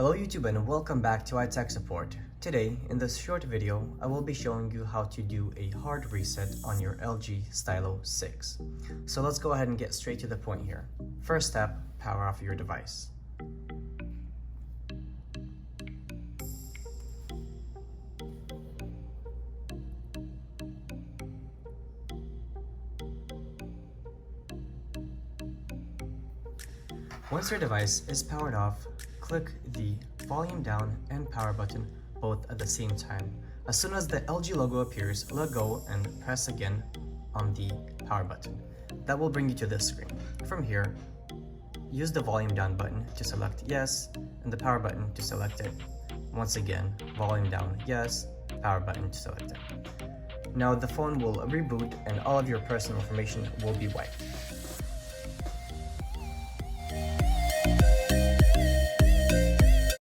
Hello YouTube and welcome back to iTech Support. Today, in this short video, I will be showing you how to do a hard reset on your LG Stylo 6. So let's go ahead and get straight to the point here. First step, power off your device. Once your device is powered off, click the volume down and power button both at the same time. As soon as the LG logo appears, let go and press again on the power button. That will bring you to this screen. From here, use the volume down button to select yes and the power button to select it. Once again, volume down yes, power button to select it. Now the phone will reboot and all of your personal information will be wiped.